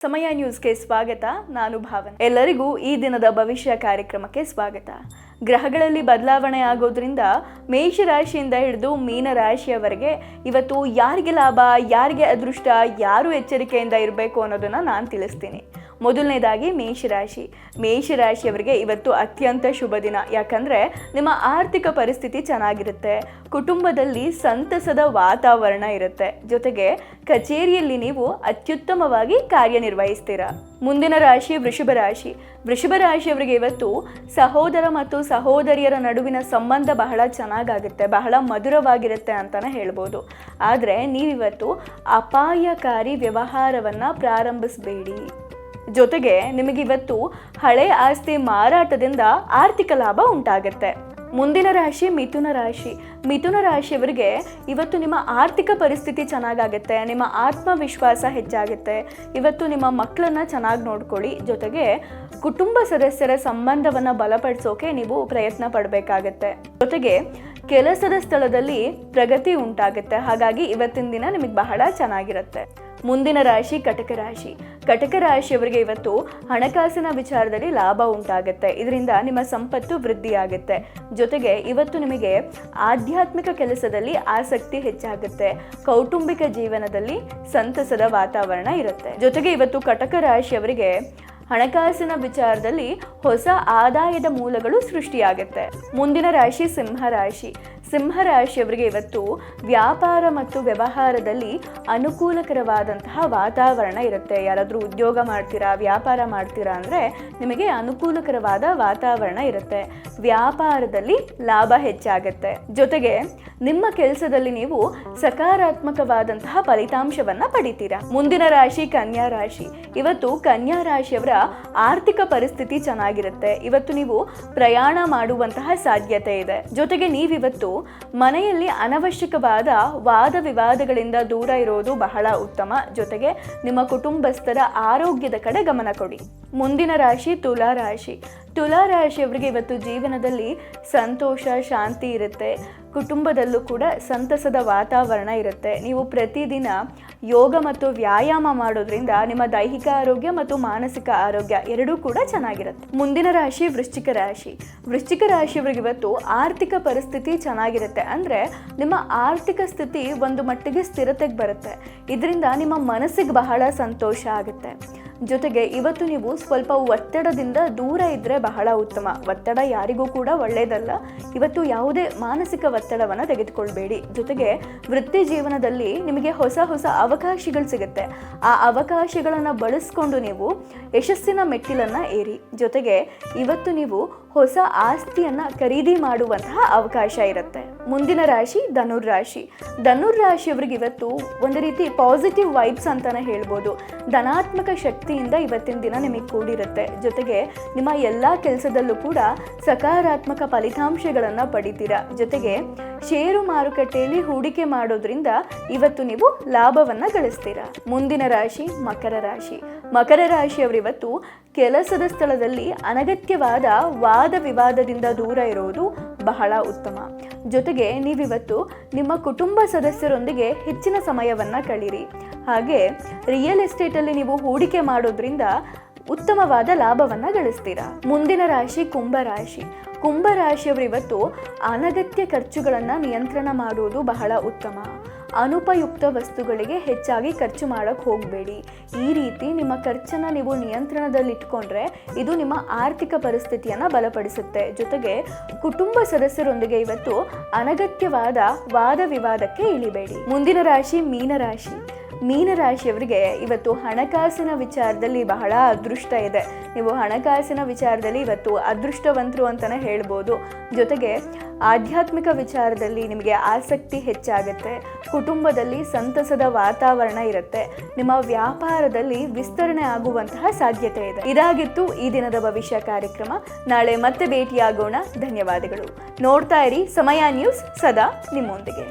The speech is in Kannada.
ಸಮಯ ನ್ಯೂಸ್ಗೆ ಸ್ವಾಗತ. ನಾನು ಭಾವನ. ಎಲ್ಲರಿಗೂ ಈ ದಿನದ ಭವಿಷ್ಯ ಕಾರ್ಯಕ್ರಮಕ್ಕೆ ಸ್ವಾಗತ. ಗ್ರಹಗಳಲ್ಲಿ ಬದಲಾವಣೆ ಆಗೋದ್ರಿಂದ ಮೇಷರಾಶಿಯಿಂದ ಹಿಡಿದು ಮೀನರಾಶಿಯವರೆಗೆ ಇವತ್ತು ಯಾರಿಗೆ ಲಾಭ, ಯಾರಿಗೆ ಅದೃಷ್ಟ, ಯಾರು ಎಚ್ಚರಿಕೆಯಿಂದ ಇರಬೇಕು ಅನ್ನೋದನ್ನು ನಾನು ತಿಳಿಸ್ತೀನಿ. ಮೊದಲನೇದಾಗಿ ಮೇಷರಾಶಿಯವರಿಗೆ ಇವತ್ತು ಅತ್ಯಂತ ಶುಭ ದಿನ. ಯಾಕಂದರೆ ನಿಮ್ಮ ಆರ್ಥಿಕ ಪರಿಸ್ಥಿತಿ ಚೆನ್ನಾಗಿರುತ್ತೆ, ಕುಟುಂಬದಲ್ಲಿ ಸಂತಸದ ವಾತಾವರಣ ಇರುತ್ತೆ, ಜೊತೆಗೆ ಕಚೇರಿಯಲ್ಲಿ ನೀವು ಅತ್ಯುತ್ತಮವಾಗಿ ಕಾರ್ಯನಿರ್ವಹಿಸ್ತೀರಾ. ಮುಂದಿನ ರಾಶಿ ವೃಷಭ ರಾಶಿಯವರಿಗೆ ಇವತ್ತು ಸಹೋದರ ಮತ್ತು ಸಹೋದರಿಯರ ನಡುವಿನ ಸಂಬಂಧ ಬಹಳ ಚೆನ್ನಾಗಾಗುತ್ತೆ, ಬಹಳ ಮಧುರವಾಗಿರುತ್ತೆ ಅಂತಲೇ ಹೇಳ್ಬೋದು. ಆದರೆ ನೀವಿವತ್ತು ಅಪಾಯಕಾರಿ ವ್ಯವಹಾರವನ್ನು ಪ್ರಾರಂಭಿಸಬೇಡಿ. ಜೊತೆಗೆ ನಿಮಗಿವತ್ತು ಹಳೆ ಆಸ್ತಿ ಮಾರಾಟದಿಂದ ಆರ್ಥಿಕ ಲಾಭ ಉಂಟಾಗುತ್ತೆ. ಮುಂದಿನ ರಾಶಿ ಮಿಥುನ ರಾಶಿಯವರಿಗೆ ಇವತ್ತು ನಿಮ್ಮ ಆರ್ಥಿಕ ಪರಿಸ್ಥಿತಿ ಚೆನ್ನಾಗಾಗುತ್ತೆ, ನಿಮ್ಮ ಆತ್ಮವಿಶ್ವಾಸ ಹೆಚ್ಚಾಗುತ್ತೆ. ಇವತ್ತು ನಿಮ್ಮ ಮಕ್ಕಳನ್ನ ಚೆನ್ನಾಗಿ ನೋಡ್ಕೊಳ್ಳಿ. ಜೊತೆಗೆ ಕುಟುಂಬ ಸದಸ್ಯರ ಸಂಬಂಧವನ್ನು ಬಲಪಡಿಸೋಕೆ ನೀವು ಪ್ರಯತ್ನ ಪಡಬೇಕಾಗತ್ತೆ. ಜೊತೆಗೆ ಕೆಲಸದ ಸ್ಥಳದಲ್ಲಿ ಪ್ರಗತಿ ಉಂಟಾಗುತ್ತೆ. ಹಾಗಾಗಿ ಇವತ್ತಿನ ದಿನ ನಿಮಗೆ ಬಹಳ ಚೆನ್ನಾಗಿರುತ್ತೆ. ಮುಂದಿನ ರಾಶಿ ಕಟಕ ರಾಶಿಯವರಿಗೆ ಇವತ್ತು ಹಣಕಾಸಿನ ವಿಚಾರದಲ್ಲಿ ಲಾಭ ಉಂಟಾಗುತ್ತೆ. ಇದರಿಂದ ನಿಮ್ಮ ಸಂಪತ್ತು ವೃದ್ಧಿಯಾಗುತ್ತೆ. ಜೊತೆಗೆ ಇವತ್ತು ನಿಮಗೆ ಆಧ್ಯಾತ್ಮಿಕ ಕೆಲಸದಲ್ಲಿ ಆಸಕ್ತಿ ಹೆಚ್ಚಾಗುತ್ತೆ. ಕೌಟುಂಬಿಕ ಜೀವನದಲ್ಲಿ ಸಂತಸದ ವಾತಾವರಣ ಇರುತ್ತೆ. ಜೊತೆಗೆ ಇವತ್ತು ಕಟಕ ರಾಶಿಯವರಿಗೆ ಹಣಕಾಸಿನ ವಿಚಾರದಲ್ಲಿ ಹೊಸ ಆದಾಯದ ಮೂಲಗಳು ಸೃಷ್ಟಿಯಾಗುತ್ತೆ. ಮುಂದಿನ ರಾಶಿ ಸಿಂಹರಾಶಿಯವರಿಗೆ ಇವತ್ತು ವ್ಯಾಪಾರ ಮತ್ತು ವ್ಯವಹಾರದಲ್ಲಿ ಅನುಕೂಲಕರವಾದಂತಹ ವಾತಾವರಣ ಇರುತ್ತೆ. ಯಾರಾದರೂ ಉದ್ಯೋಗ ಮಾಡ್ತೀರಾ, ವ್ಯಾಪಾರ ಮಾಡ್ತೀರಾ ಅಂದರೆ ನಿಮಗೆ ಅನುಕೂಲಕರವಾದ ವಾತಾವರಣ ಇರುತ್ತೆ. ವ್ಯಾಪಾರದಲ್ಲಿ ಲಾಭ ಹೆಚ್ಚಾಗುತ್ತೆ. ಜೊತೆಗೆ ನಿಮ್ಮ ಕೆಲಸದಲ್ಲಿ ನೀವು ಸಕಾರಾತ್ಮಕವಾದಂತಹ ಫಲಿತಾಂಶವನ್ನು ಪಡಿತೀರಾ. ಮುಂದಿನ ರಾಶಿ ಇವತ್ತು ಕನ್ಯಾ ರಾಶಿಯವರ ಆರ್ಥಿಕ ಪರಿಸ್ಥಿತಿ ಚೆನ್ನಾಗಿರುತ್ತೆ. ಇವತ್ತು ನೀವು ಪ್ರಯಾಣ ಮಾಡುವಂತಹ ಸಾಧ್ಯತೆ ಇದೆ. ಜೊತೆಗೆ ನೀವಿವತ್ತು ಮನೆಯಲ್ಲಿ ಅನವಶ್ಯಕವಾದ ವಾದ ವಿವಾದಗಳಿಂದ ದೂರ ಇರೋದು ಬಹಳ ಉತ್ತಮ. ಜೊತೆಗೆ ನಿಮ್ಮ ಕುಟುಂಬಸ್ಥರ ಆರೋಗ್ಯದ ಕಡೆ ಗಮನ ಕೊಡಿ. ಮುಂದಿನ ರಾಶಿ ತುಲಾರಾಶಿಯವರಿಗೆ ಇವತ್ತು ಜೀವನದಲ್ಲಿ ಸಂತೋಷ, ಶಾಂತಿ ಇರುತ್ತೆ. ಕುಟುಂಬದಲ್ಲೂ ಕೂಡ ಸಂತಸದ ವಾತಾವರಣ ಇರುತ್ತೆ. ನೀವು ಪ್ರತಿದಿನ ಯೋಗ ಮತ್ತು ವ್ಯಾಯಾಮ ಮಾಡೋದ್ರಿಂದ ನಿಮ್ಮ ದೈಹಿಕ ಆರೋಗ್ಯ ಮತ್ತು ಮಾನಸಿಕ ಆರೋಗ್ಯ ಎರಡೂ ಕೂಡ ಚೆನ್ನಾಗಿರುತ್ತೆ. ಮುಂದಿನ ರಾಶಿ ವೃಶ್ಚಿಕ ರಾಶಿಯವರಿಗೆ ಇವತ್ತು ಆರ್ಥಿಕ ಪರಿಸ್ಥಿತಿ ಚೆನ್ನಾಗಿರುತ್ತೆ. ಅಂದರೆ ನಿಮ್ಮ ಆರ್ಥಿಕ ಸ್ಥಿತಿ ಒಂದು ಮಟ್ಟಿಗೆ ಸ್ಥಿರತೆಗೆ ಬರುತ್ತೆ. ಇದರಿಂದ ನಿಮ್ಮ ಮನಸ್ಸಿಗೆ ಬಹಳ ಸಂತೋಷ ಆಗುತ್ತೆ. ಜೊತೆಗೆ ಇವತ್ತು ನೀವು ಸ್ವಲ್ಪ ಒತ್ತಡದಿಂದ ದೂರ ಇದ್ದರೆ ಬಹಳ ಉತ್ತಮ. ಒತ್ತಡ ಯಾರಿಗೂ ಕೂಡ ಒಳ್ಳೆಯದಲ್ಲ. ಇವತ್ತು ಯಾವುದೇ ಮಾನಸಿಕ ಒತ್ತಡವನ್ನು ತೆಗೆದುಕೊಳ್ಬೇಡಿ. ಜೊತೆಗೆ ವೃತ್ತಿ ಜೀವನದಲ್ಲಿ ನಿಮಗೆ ಹೊಸ ಅವಕಾಶಗಳು ಸಿಗುತ್ತೆ. ಆ ಅವಕಾಶಗಳನ್ನು ಬಳಸ್ಕೊಂಡು ನೀವು ಯಶಸ್ಸಿನ ಮೆಟ್ಟಿಲನ್ನು ಏರಿ. ಜೊತೆಗೆ ಇವತ್ತು ನೀವು ಹೊಸ ಆಸ್ತಿಯನ್ನು ಖರೀದಿ ಮಾಡುವಂತಹ ಅವಕಾಶ ಇರುತ್ತೆ. ಮುಂದಿನ ರಾಶಿ ಧನುರ್ರಾಶಿಯವರಿಗೆ ಇವತ್ತು ಒಂದು ರೀತಿ ಪಾಸಿಟಿವ್ ವೈಬ್ಸ್ ಅಂತಾನೆ ಹೇಳ್ಬೋದು. ಧನಾತ್ಮಕ ಶಕ್ತಿಯಿಂದ ಇವತ್ತಿನ ದಿನ ನಿಮಗೆ ಕೂಡಿರುತ್ತೆ. ಜೊತೆಗೆ ನಿಮ್ಮ ಎಲ್ಲ ಕೆಲಸದಲ್ಲೂ ಕೂಡ ಸಕಾರಾತ್ಮಕ ಫಲಿತಾಂಶಗಳನ್ನು ಪಡಿತೀರಾ. ಜೊತೆಗೆ ಷೇರು ಮಾರುಕಟ್ಟೆಯಲ್ಲಿ ಹೂಡಿಕೆ ಮಾಡೋದ್ರಿಂದ ಇವತ್ತು ನೀವು ಲಾಭವನ್ನು ಗಳಿಸ್ತೀರಾ. ಮುಂದಿನ ರಾಶಿ ಮಕರ ರಾಶಿಯವರು ಇವತ್ತು ಕೆಲಸದ ಸ್ಥಳದಲ್ಲಿ ಅನಗತ್ಯವಾದ ವಾದ ವಿವಾದದಿಂದ ದೂರ ಇರೋದು ಬಹಳ ಉತ್ತಮ. ಜೊತೆಗೆ ನೀವಿವತ್ತು ನಿಮ್ಮ ಕುಟುಂಬ ಸದಸ್ಯರೊಂದಿಗೆ ಹೆಚ್ಚಿನ ಸಮಯವನ್ನು ಕಳೀರಿ. ಹಾಗೆ ರಿಯಲ್ ಎಸ್ಟೇಟಲ್ಲಿ ನೀವು ಹೂಡಿಕೆ ಮಾಡೋದ್ರಿಂದ ಉತ್ತಮವಾದ ಲಾಭವನ್ನು ಗಳಿಸ್ತೀರಾ. ಮುಂದಿನ ರಾಶಿ ಕುಂಭರಾಶಿಯವರು ಇವತ್ತು ಅನಗತ್ಯ ಖರ್ಚುಗಳನ್ನು ನಿಯಂತ್ರಣ ಮಾಡುವುದು ಬಹಳ ಉತ್ತಮ. ಅನುಪಯುಕ್ತ ವಸ್ತುಗಳಿಗೆ ಹೆಚ್ಚಾಗಿ ಖರ್ಚು ಮಾಡೋಕ್ಕೆ ಹೋಗಬೇಡಿ. ಈ ರೀತಿ ನಿಮ್ಮ ಖರ್ಚನ್ನು ನೀವು ನಿಯಂತ್ರಣದಲ್ಲಿಟ್ಕೊಂಡ್ರೆ ಇದು ನಿಮ್ಮ ಆರ್ಥಿಕ ಪರಿಸ್ಥಿತಿಯನ್ನು ಬಲಪಡಿಸುತ್ತೆ. ಜೊತೆಗೆ ಕುಟುಂಬ ಸದಸ್ಯರೊಂದಿಗೆ ಇವತ್ತು ಅನಗತ್ಯವಾದ ವಾದ ವಿವಾದಕ್ಕೆ ಇಳಿಬೇಡಿ. ಮುಂದಿನ ರಾಶಿ ಮೀನರಾಶಿಯವರಿಗೆ ಇವತ್ತು ಹಣಕಾಸಿನ ವಿಚಾರದಲ್ಲಿ ಬಹಳ ಅದೃಷ್ಟ ಇದೆ. ನೀವು ಹಣಕಾಸಿನ ವಿಚಾರದಲ್ಲಿ ಇವತ್ತು ಅದೃಷ್ಟವಂತರು ಅಂತಲೇ ಹೇಳ್ಬೋದು. ಜೊತೆಗೆ ಆಧ್ಯಾತ್ಮಿಕ ವಿಚಾರದಲ್ಲಿ ನಿಮಗೆ ಆಸಕ್ತಿ ಹೆಚ್ಚಾಗುತ್ತೆ. ಕುಟುಂಬದಲ್ಲಿ ಸಂತಸದ ವಾತಾವರಣ ಇರುತ್ತೆ. ನಿಮ್ಮ ವ್ಯಾಪಾರದಲ್ಲಿ ವಿಸ್ತರಣೆ ಆಗುವಂತಹ ಸಾಧ್ಯತೆ ಇದೆ. ಇದಾಗಿತ್ತು ಈ ದಿನದ ಭವಿಷ್ಯ ಕಾರ್ಯಕ್ರಮ. ನಾಳೆ ಮತ್ತೆ ಭೇಟಿಯಾಗೋಣ. ಧನ್ಯವಾದಗಳು. ನೋಡ್ತಾ ಇರಿ ಸಮಯ ನ್ಯೂಸ್, ಸದಾ ನಿಮ್ಮೊಂದಿಗೆ.